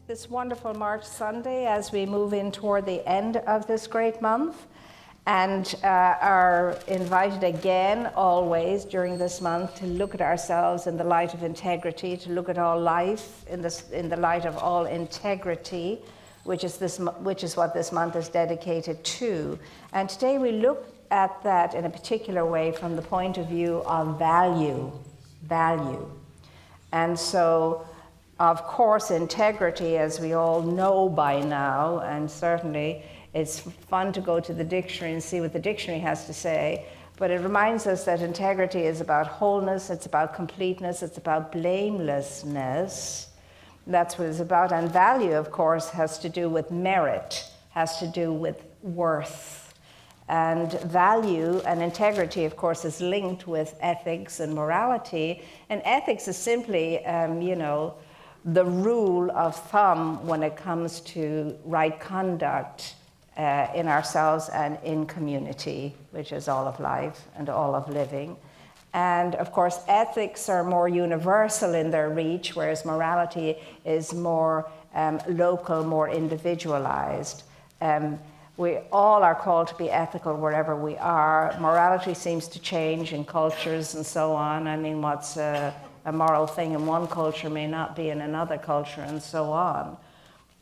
this wonderful March Sunday as we move in toward the end of this great month, and are invited again always during this month to look at ourselves in the light of integrity, to look at all life in the light of all integrity, which is what this month is dedicated to. And today we look at that in a particular way from the point of view of value. And so, of course, integrity, as we all know by now, and certainly it's fun to go to the dictionary and see what the dictionary has to say, but it reminds us that integrity is about wholeness, it's about completeness, it's about blamelessness. That's what it's about. And value, of course, has to do with merit, has to do with worth. And value and integrity, of course, is linked with ethics and morality. And ethics is simply, the rule of thumb when it comes to right conduct in ourselves and in community, which is all of life and all of living. And of course, ethics are more universal in their reach, whereas morality is more local, more individualized. We all are called to be ethical wherever we are. Morality seems to change in cultures and so on. I mean, what's a moral thing in one culture may not be in another culture and so on.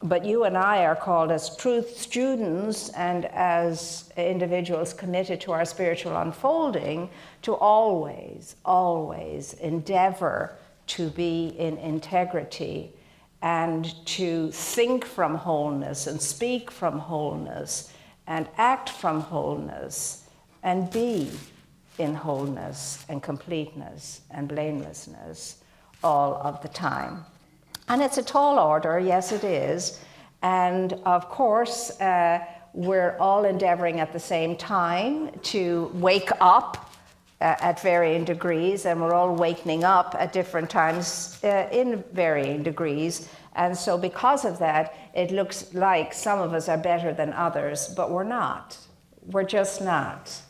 But you and I are called as truth students and as individuals committed to our spiritual unfolding to always, always endeavor to be in integrity and to think from wholeness and speak from wholeness and act from wholeness and be in wholeness and completeness and blamelessness all of the time. And it's a tall order, yes it is. And of course, we're all endeavoring at the same time to wake up at varying degrees, and we're all wakening up at different times in varying degrees. And so because of that, it looks like some of us are better than others, but we're not. We're just not.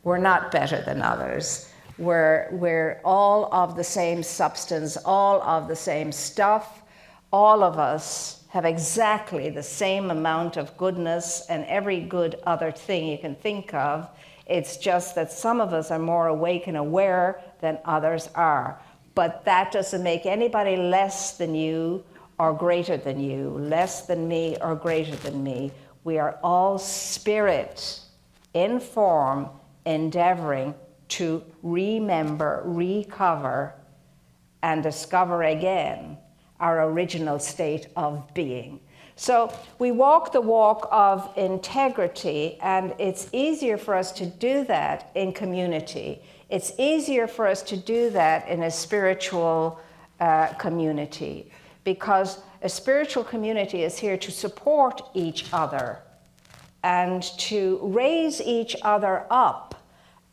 We're not better than others. We're all of the same substance, all of the same stuff. All of us have exactly the same amount of goodness and every good other thing you can think of. It's just that some of us are more awake and aware than others are. But that doesn't make anybody less than you or greater than you, less than me or greater than me. We are all spirit in form, endeavoring to remember, recover, and discover again our original state of being. So we walk the walk of integrity, and it's easier for us to do that in community. It's easier for us to do that in a spiritual community, because a spiritual community is here to support each other and to raise each other up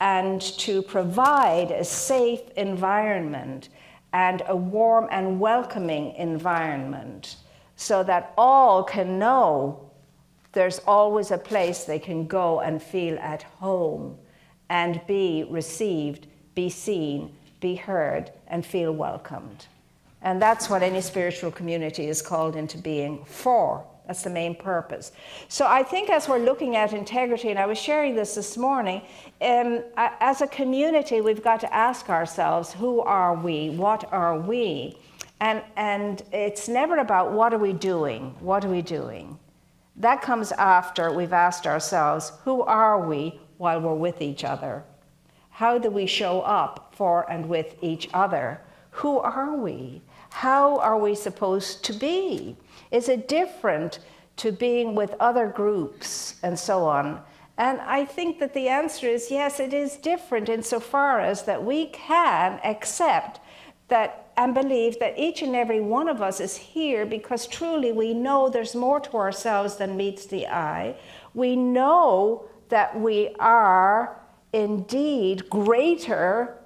and to provide a safe environment and a warm and welcoming environment so that all can know there's always a place they can go and feel at home and be received, be seen, be heard, and feel welcomed. And that's what any spiritual community is called into being for. That's the main purpose. So I think as we're looking at integrity, and I was sharing this morning, as a community, we've got to ask ourselves, who are we? What are we? And it's never about what are we doing? What are we doing? That comes after we've asked ourselves, who are we while we're with each other? How do we show up for and with each other? Who are we? How are we supposed to be? Is it different to being with other groups and so on? And I think that the answer is yes, it is different insofar as that we can accept that and believe that each and every one of us is here because truly we know there's more to ourselves than meets the eye. We know that we are indeed greater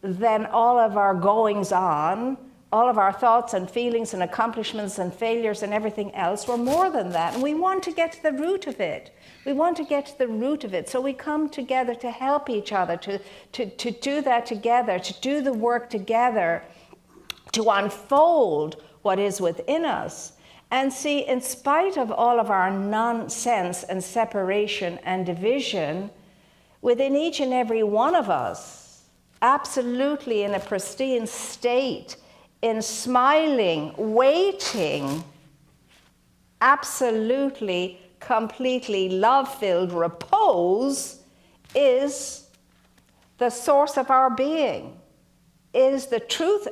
than all of our goings on, all of our thoughts and feelings and accomplishments and failures and everything else. We're more than that, and we want to get to the root of it. We want to get to the root of it. So we come together to help each other, to do that together, to do the work together, to unfold what is within us. And see, in spite of all of our nonsense and separation and division, within each and every one of us, absolutely in a pristine state, in smiling, waiting, absolutely, completely love-filled repose is the source of our being, is the truth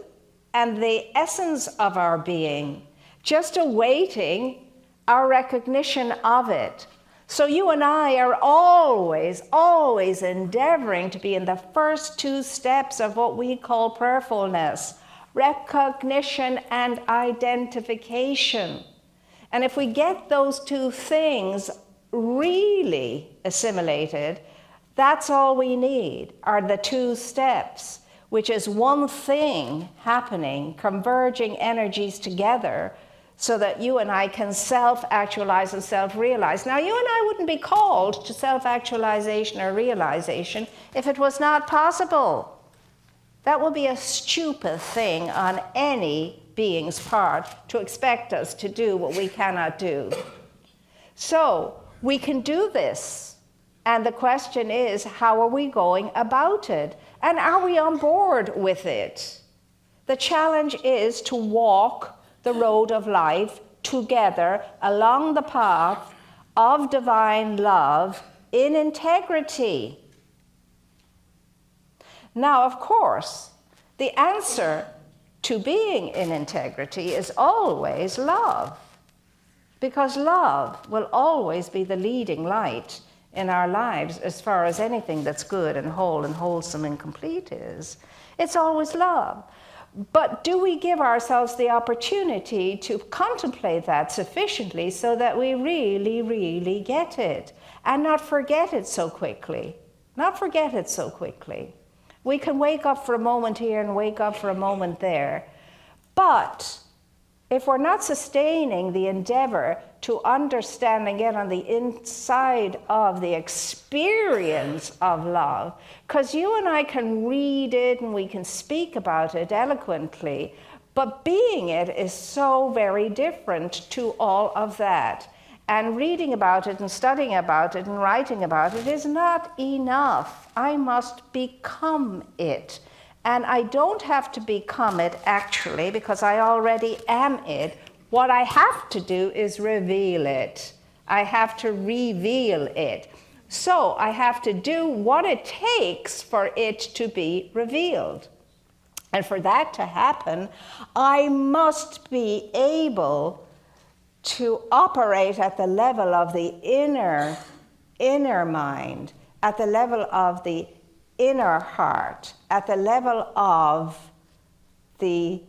and the essence of our being, just awaiting our recognition of it. So you and I are always, always endeavoring to be in the first two steps of what we call prayerfulness: recognition and identification. And if we get those two things really assimilated, that's all we need, are the two steps, which is one thing happening, converging energies together, so that you and I can self-actualize and self-realize. Now, you and I wouldn't be called to self-actualization or realization if it was not possible. That would be a stupid thing on any being's part to expect us to do what we cannot do. So, we can do this. And the question is, how are we going about it? And are we on board with it? The challenge is to walk the road of life together along the path of divine love in integrity. Now, of course, the answer to being in integrity is always love, because love will always be the leading light in our lives as far as anything that's good and whole and wholesome and complete is. It's always love. But do we give ourselves the opportunity to contemplate that sufficiently so that we really, really get it and not forget it so quickly? Not forget it so quickly. We can wake up for a moment here and wake up for a moment there. But if we're not sustaining the endeavor to understand and get on the inside of the experience of love, because you and I can read it and we can speak about it eloquently, but being it is so very different to all of that. And reading about it and studying about it and writing about it is not enough. I must become it. And I don't have to become it actually, because I already am it. What I have to do is reveal it. I have to reveal it. So I have to do what it takes for it to be revealed. And for that to happen, I must be able to operate at the level of the inner mind, at the level of the inner heart, at the level of the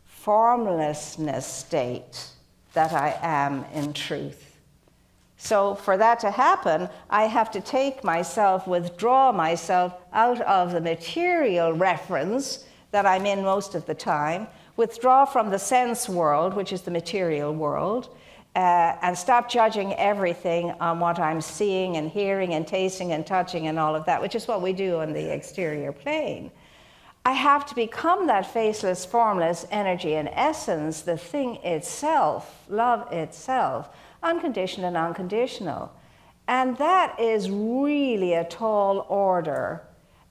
formlessness state that I am in truth. So for that to happen, I have to take myself, withdraw myself out of the material reference that I'm in most of the time, withdraw from the sense world, which is the material world, and stop judging everything on what I'm seeing and hearing and tasting and touching and all of that, which is what we do on the exterior plane. I have to become that faceless, formless energy and essence, the thing itself, love itself, unconditioned and unconditional. And that is really a tall order.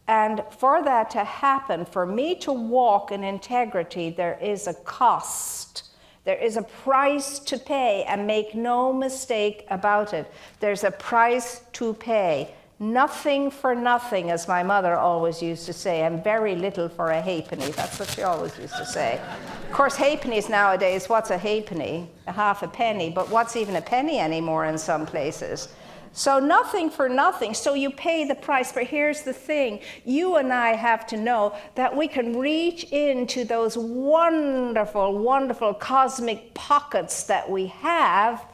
And for that to happen, for me to walk in integrity, there is a cost. There is a price to pay, and make no mistake about it. There's a price to pay. Nothing for nothing, as my mother always used to say, and very little for a halfpenny. That's what she always used to say. Of course, halfpennies nowadays, what's a halfpenny? A half a penny, but what's even a penny anymore in some places? So nothing for nothing, so you pay the price. But here's the thing, you and I have to know that we can reach into those wonderful, wonderful cosmic pockets that we have.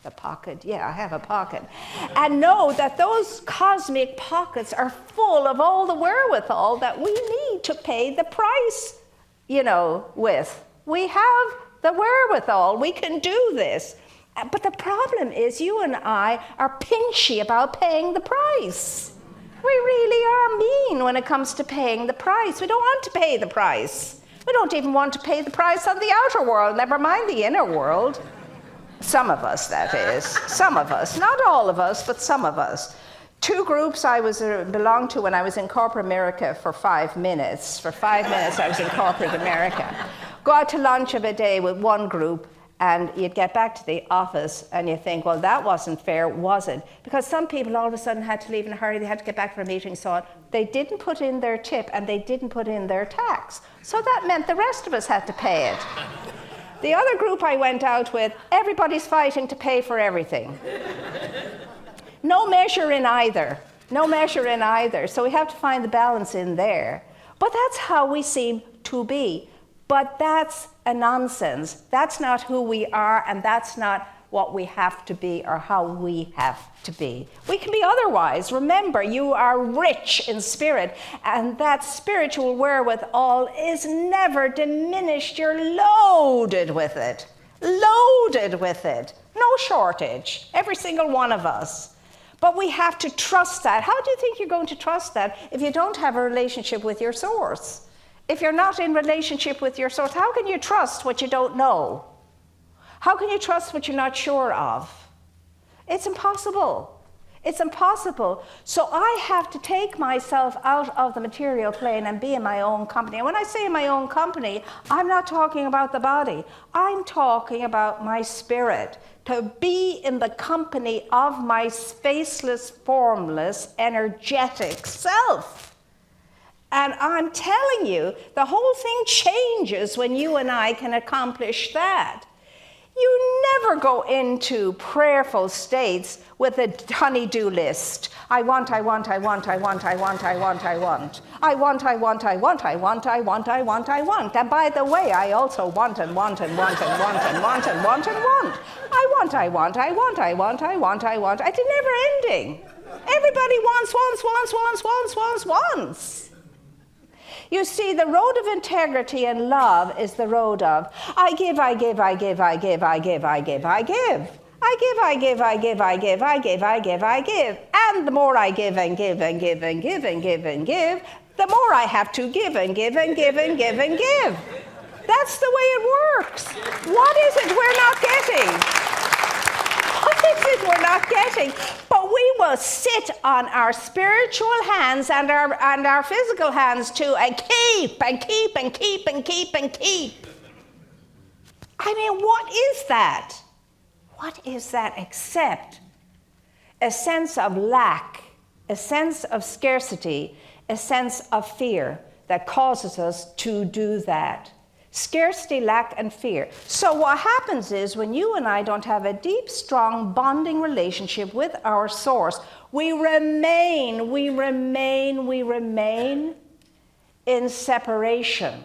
The pocket, yeah, I have a pocket. And know that those cosmic pockets are full of all the wherewithal that we need to pay the price, with. We have the wherewithal, we can do this. But the problem is you and I are pinchy about paying the price. We really are mean when it comes to paying the price. We don't want to pay the price. We don't even want to pay the price on the outer world, never mind the inner world. Some of us, that is. Some of us. Not all of us, but some of us. Two groups I belonged to when I was in corporate America for 5 minutes. For 5 minutes I was in corporate America. Go out to lunch of a day with one group, and you'd get back to the office and you think, well, that wasn't fair, was it? Because some people all of a sudden had to leave in a hurry, they had to get back for a meeting, so on. They didn't put in their tip and they didn't put in their tax. So that meant the rest of us had to pay it. The other group I went out with, everybody's fighting to pay for everything. No measure in either. No measure in either. So we have to find the balance in there. But that's how we seem to be. But that's a nonsense. That's not who we are, and that's not what we have to be or how we have to be. We can be otherwise. Remember, you are rich in spirit, and that spiritual wherewithal is never diminished. You're loaded with it. Loaded with it. No shortage. Every single one of us. But we have to trust that. How do you think you're going to trust that if you don't have a relationship with your source? If you're not in relationship with your source, how can you trust what you don't know? How can you trust what you're not sure of? It's impossible. It's impossible. So I have to take myself out of the material plane and be in my own company. And when I say in my own company, I'm not talking about the body. I'm talking about my spirit. To be in the company of my faceless, formless, energetic self. And I'm telling you, the whole thing changes when you and I can accomplish that. You never go into prayerful states with a honey-do list. I want. And by the way, I also want. I want. It's never ending. Everybody wants. You see, the road of integrity and love is the road of I give. And the more I give, the more I have to give. That's the way it works. What is it we're not getting? We're not getting, but we will sit on our spiritual hands and our physical hands too, and keep. I mean, what is that? What is that except a sense of lack, a sense of scarcity, a sense of fear that causes us to do that? Scarcity, lack, and fear. So what happens is when you and I don't have a deep, strong, bonding relationship with our source, we remain in separation.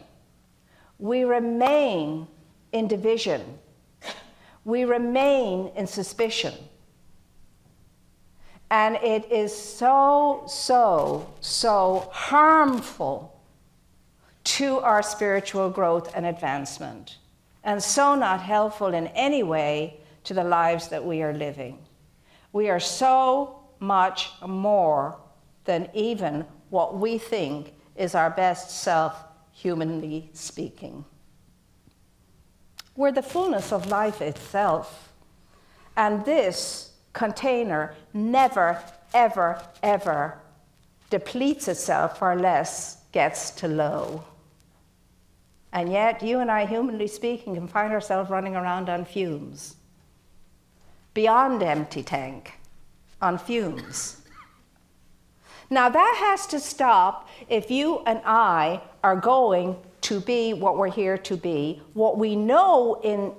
We remain in division. We remain in suspicion. And it is so harmful to our spiritual growth and advancement, and so not helpful in any way to the lives that we are living. We are so much more than even what we think is our best self, humanly speaking. We're the fullness of life itself, and this container never, ever depletes itself or less gets to low. And yet, you and I, humanly speaking, can find ourselves running around on fumes. Beyond empty tank, on fumes. Now that has to stop if you and I are going to be what we're here to be. What we know in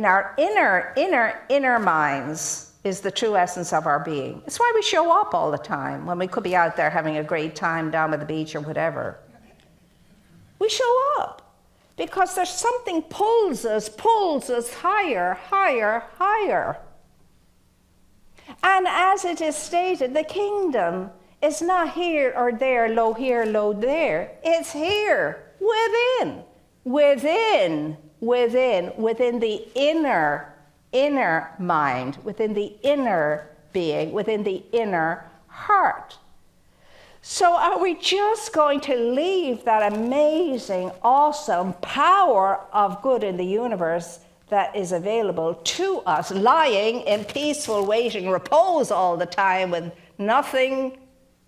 our inner minds is the true essence of our being. It's why we show up all the time when we could be out there having a great time down by the beach or whatever. We show up. Because there's something pulls us higher. And as it is stated, the kingdom is not here or there, low here, low there. It's here, within the inner mind, within the inner being, within the inner heart. So are we just going to leave that amazing, awesome power of good in the universe that is available to us, lying in peaceful waiting, repose all the time with nothing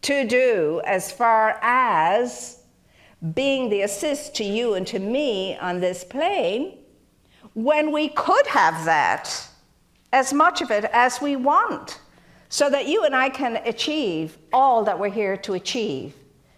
to do as far as being the assist to you and to me on this plane, when we could have that, as much of it as we want, so that you and I can achieve all that we're here to achieve.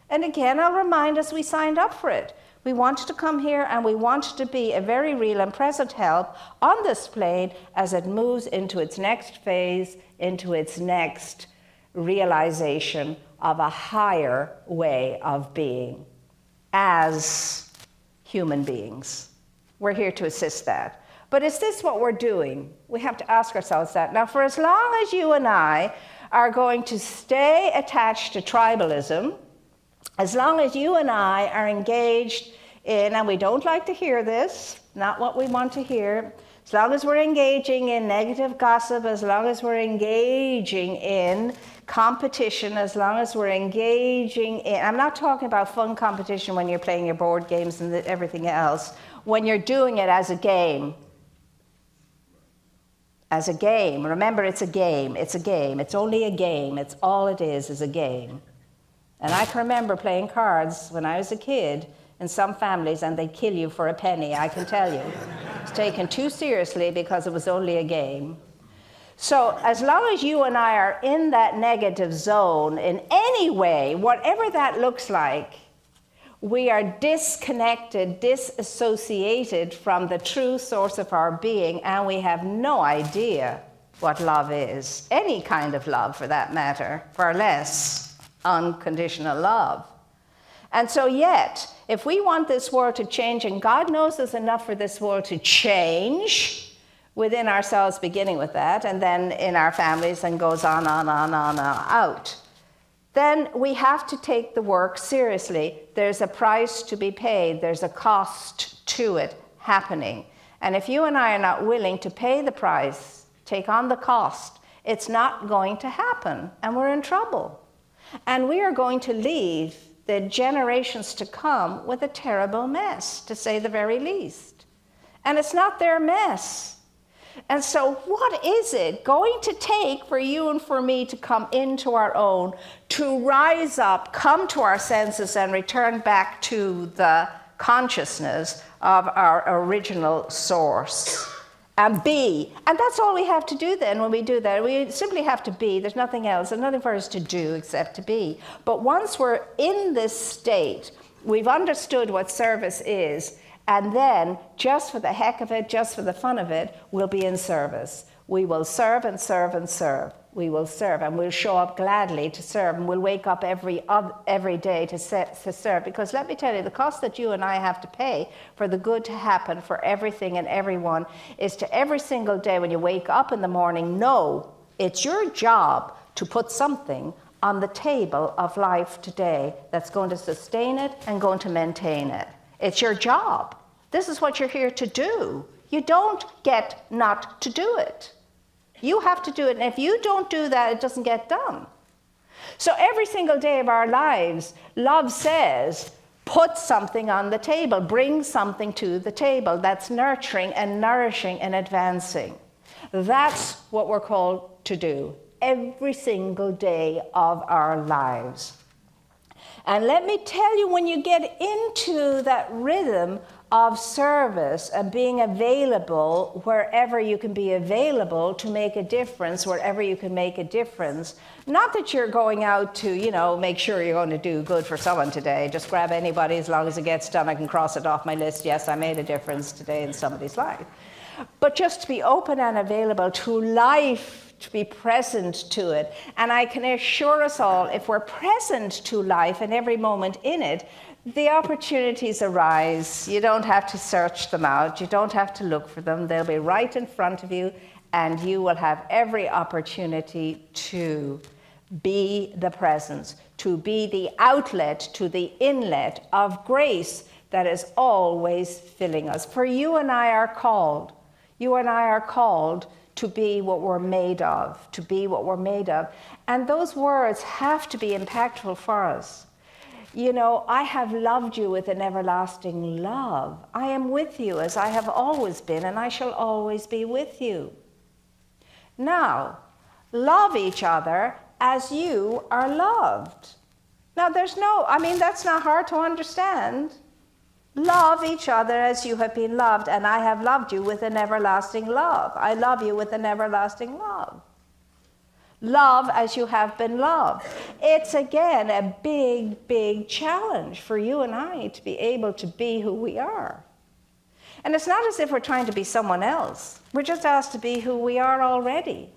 And again, I'll remind us, we signed up for it. We wanted to come here and we wanted to be a very real and present help on this plane as it moves into its next phase, into its next realization of a higher way of being as human beings. We're here to assist that. But is this what we're doing? We have to ask ourselves that. Now, for as long as you and I are going to stay attached to tribalism, as long as you and I are engaged in, and we don't like to hear this, not what we want to hear, as long as we're engaging in negative gossip, as long as we're engaging in competition, as long as we're engaging in, I'm not talking about fun competition when you're playing your board games and everything else, when you're doing it as a game. As a game. Remember, it's a game. It's a game. It's only a game. It's all it is a game. And I can remember playing cards when I was a kid in some families, and they'd kill you for a penny, I can tell you. It's taken too seriously because it was only a game. So as long as you and I are in that negative zone in any way, whatever that looks like, we are disconnected, disassociated from the true source of our being, and we have no idea what love is. Any kind of love, for that matter, far less unconditional love. And so yet, if we want this world to change, and God knows there's enough for this world to change within ourselves, beginning with that, and then in our families, and goes on out, then we have to take the work seriously. There's a price to be paid. There's a cost to it happening. And if you and I are not willing to pay the price, take on the cost, it's not going to happen, and we're in trouble. And we are going to leave the generations to come with a terrible mess, to say the very least. And it's not their mess. And so what is it going to take for you and for me to come into our own, to rise up, come to our senses, and return back to the consciousness of our original source? And be. And that's all we have to do then when we do that. We simply have to be. There's nothing else. There's nothing for us to do except to be. But once we're in this state, we've understood what service is, and then, just for the heck of it, just for the fun of it, we'll be in service. We will serve and serve and serve. We will serve, and we'll show up gladly to serve, and we'll wake up every day to serve. Because let me tell you, the cost that you and I have to pay for the good to happen for everything and everyone is to every single day when you wake up in the morning, know it's your job to put something on the table of life today that's going to sustain it and going to maintain it. It's your job. This is what you're here to do. You don't get not to do it. You have to do it, and if you don't do that, it doesn't get done. So every single day of our lives, love says, put something on the table, bring something to the table that's nurturing and nourishing and advancing. That's what we're called to do every single day of our lives. And let me tell you, when you get into that rhythm of service and being available wherever you can be available to make a difference, wherever you can make a difference, not that you're going out to, make sure you're going to do good for someone today. Just grab anybody, as long as it gets done, I can cross it off my list. Yes, I made a difference today in somebody's life. But just to be open and available to life, to be present to it. And I can assure us all, if we're present to life and every moment in it, the opportunities arise. You don't have to search them out. You don't have to look for them. They'll be right in front of you, and you will have every opportunity to be the presence, to be the outlet to the inlet of grace that is always filling us. For you and I are called to be what we're made of, to be what we're made of. And those words have to be impactful for us. I have loved you with an everlasting love. I am with you as I have always been, and I shall always be with you. Now, love each other as you are loved. Now, that's not hard to understand. Love each other as you have been loved, and I have loved you with an everlasting love. I love you with an everlasting love. Love as you have been loved. It's again a big, big challenge for you and I to be able to be who we are. And it's not as if we're trying to be someone else. We're just asked to be who we are already.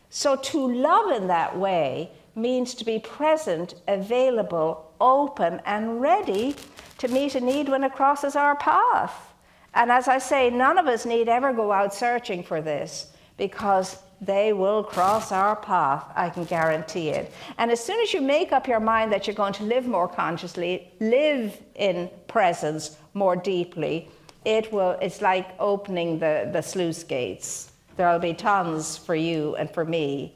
So to love in that way means to be present, available, open, and ready to meet a need when it crosses our path. And as I say, none of us need ever go out searching for this, because they will cross our path, I can guarantee it. And as soon as you make up your mind that you're going to live more consciously, live in presence more deeply, it's like opening the sluice gates. There'll be tons for you and for me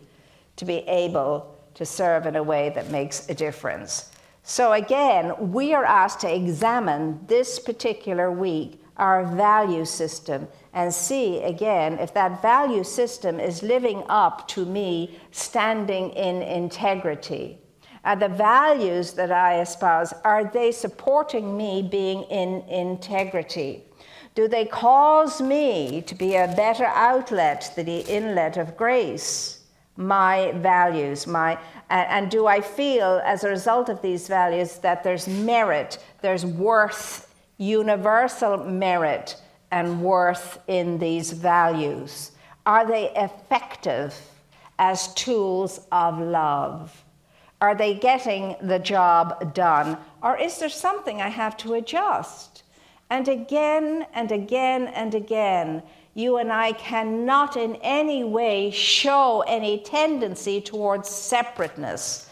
to be able to serve in a way that makes a difference. So again, we are asked to examine this particular week our value system and see again if that value system is living up to me standing in integrity. Are the values that I espouse, are they supporting me being in integrity? Do they cause me to be a better outlet, the inlet of grace? My values, and do I feel as a result of these values that there's merit, there's worth, universal merit and worth in these values? Are they effective as tools of love? Are they getting the job done? Or is there something I have to adjust? And again and again and again, you and I cannot in any way show any tendency towards separateness.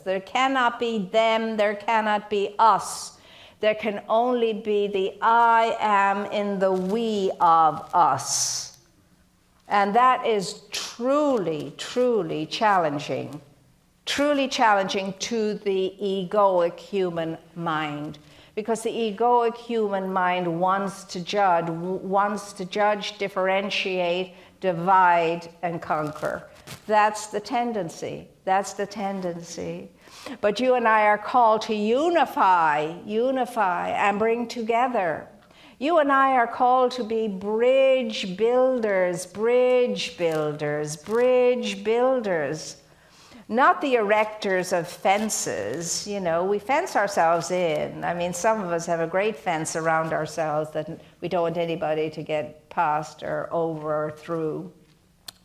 There cannot be them, there cannot be us. There can only be the I am in the we of us. And that is truly, truly challenging. Truly challenging to the egoic human mind. Because the egoic human mind wants to judge, differentiate, divide, and conquer. That's the tendency. But you and I are called to unify, and bring together. You and I are called to be bridge builders. Not the erectors of fences. We fence ourselves in. Some of us have a great fence around ourselves that we don't want anybody to get past or over or through.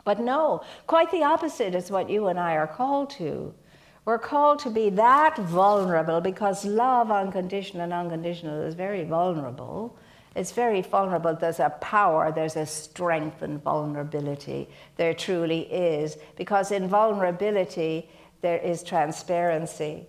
But no, quite the opposite is what you and I are called to. We're called to be that vulnerable, because love, unconditional and unconditional, is very vulnerable. It's very vulnerable. There's a power, there's a strength in vulnerability. There truly is. Because in vulnerability, there is transparency.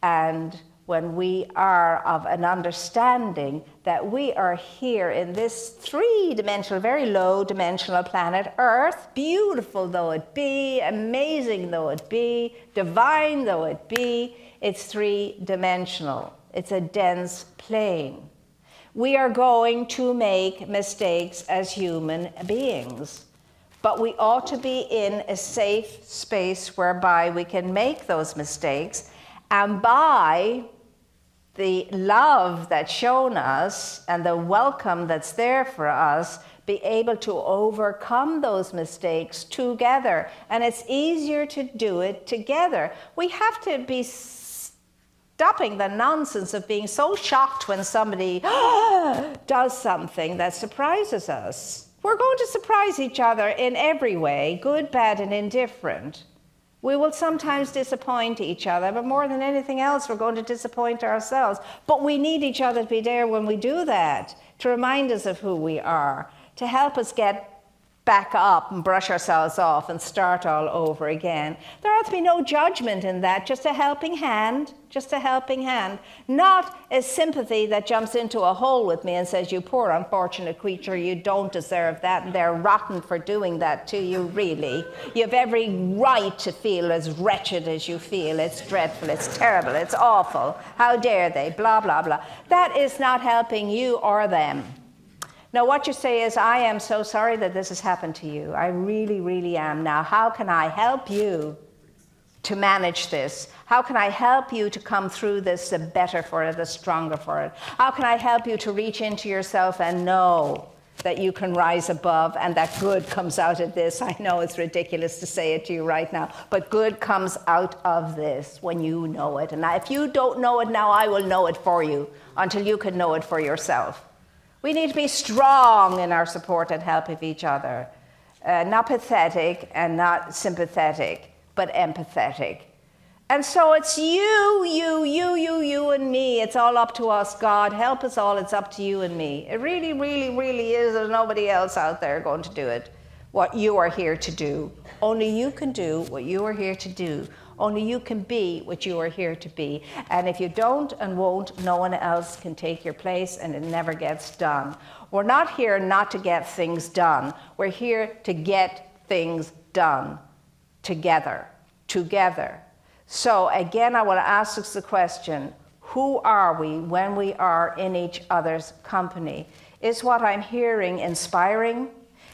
And when we are of an understanding that we are here in this three-dimensional, very low-dimensional planet Earth, beautiful though it be, amazing though it be, divine though it be, it's three-dimensional. It's a dense plane. We are going to make mistakes as human beings, but we ought to be in a safe space whereby we can make those mistakes, and by the love that's shown us and the welcome that's there for us, be able to overcome those mistakes together. And it's easier to do it together. We have to be stopping the nonsense of being so shocked when somebody does something that surprises us. We're going to surprise each other in every way, good, bad, and indifferent. We will sometimes disappoint each other, but more than anything else, we're going to disappoint ourselves. But we need each other to be there when we do that, to remind us of who we are, to help us get back up and brush ourselves off and start all over again. There ought to be no judgment in that, just a helping hand, not a sympathy that jumps into a hole with me and says, you poor unfortunate creature, you don't deserve that, and they're rotten for doing that to you, really. You have every right to feel as wretched as you feel. It's dreadful, it's terrible, it's awful. How dare they, blah, blah, blah. That is not helping you or them. Now, what you say is, I am so sorry that this has happened to you. I really, really am. Now, how can I help you to manage this? How can I help you to come through this the better for it, the stronger for it? How can I help you to reach into yourself and know that you can rise above and that good comes out of this? I know it's ridiculous to say it to you right now, but good comes out of this when you know it. And if you don't know it now, I will know it for you until you can know it for yourself. We need to be strong in our support and help of each other. Not pathetic and not sympathetic, but empathetic. And so it's you and me. It's all up to us. God, help us all. It's up to you and me. It really, really, really is. There's nobody else out there going to do it. What you are here to do. Only you can do what you are here to do. Only you can be what you are here to be. And if you don't and won't, no one else can take your place, and it never gets done. We're not here not to get things done. We're here to get things done together. So again, I want to ask us the question, who are we when we are in each other's company? Is what I'm hearing inspiring?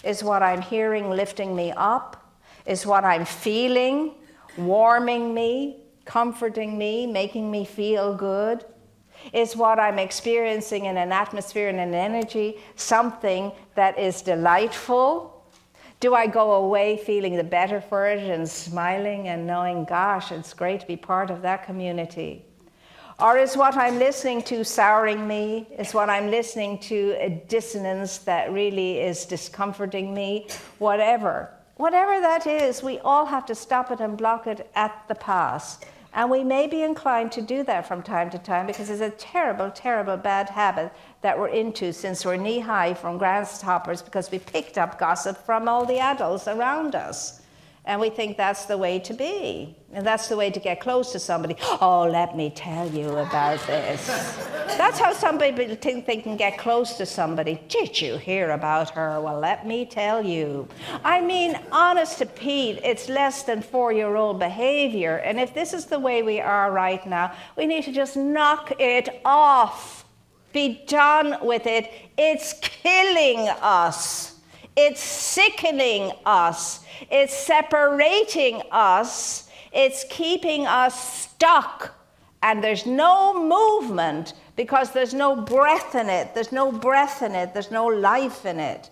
Is what I'm hearing lifting me up? Is what I'm feeling warming me, comforting me, making me feel good? Is what I'm experiencing in an atmosphere and an energy something that is delightful? Do I go away feeling the better for it and smiling and knowing, gosh, it's great to be part of that community? Or is what I'm listening to souring me? Is what I'm listening to a dissonance that really is discomforting me? Whatever that is, we all have to stop it and block it at the pass. And we may be inclined to do that from time to time because it's a terrible, terrible bad habit that we're into since we're knee-high from grasshoppers because we picked up gossip from all the adults around us. And we think that's the way to be. And that's the way to get close to somebody. Oh, let me tell you about this. That's how some people think they can get close to somebody. Did you hear about her? Well, let me tell you. I mean, honest to Pete, it's less than 4-year-old behavior. And if this is the way we are right now, we need to just knock it off. Be done with it. It's killing us. It's sickening us. It's separating us. It's keeping us stuck. And there's no movement because there's no breath in it. There's no breath in it. There's no life in it.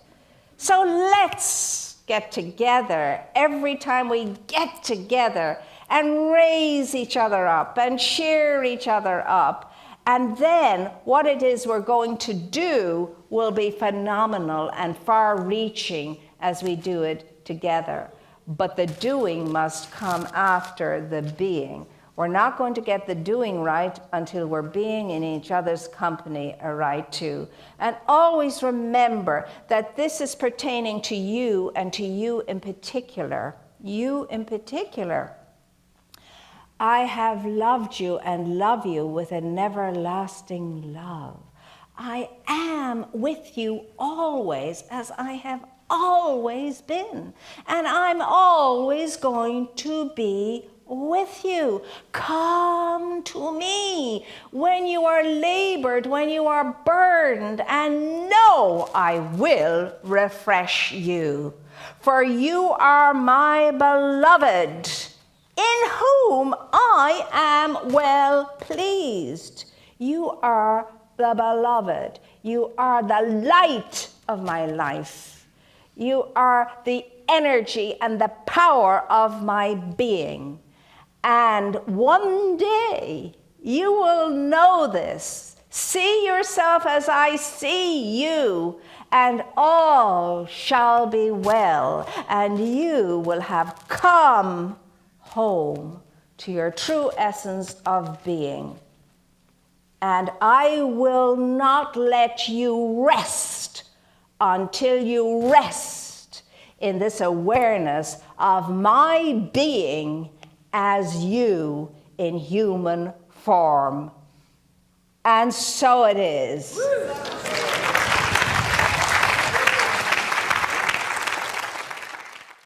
So let's get together every time we get together and raise each other up and cheer each other up. And then what it is we're going to do will be phenomenal and far-reaching as we do it together. But the doing must come after the being. We're not going to get the doing right until we're being in each other's company right too. And always remember that this is pertaining to you and to you in particular. You in particular. I have loved you and love you with an everlasting love. I am with you always as I have always been. And I'm always going to be with you. Come to me when you are labored, when you are burdened, and know I will refresh you. For you are my beloved, in whom I am well pleased. You are the beloved. You are the light of my life. You are the energy and the power of my being. And one day you will know this. See yourself as I see you, and all shall be well, and you will have come home to your true essence of being. And I will not let you rest until you rest in this awareness of my being as you in human form. And so it is.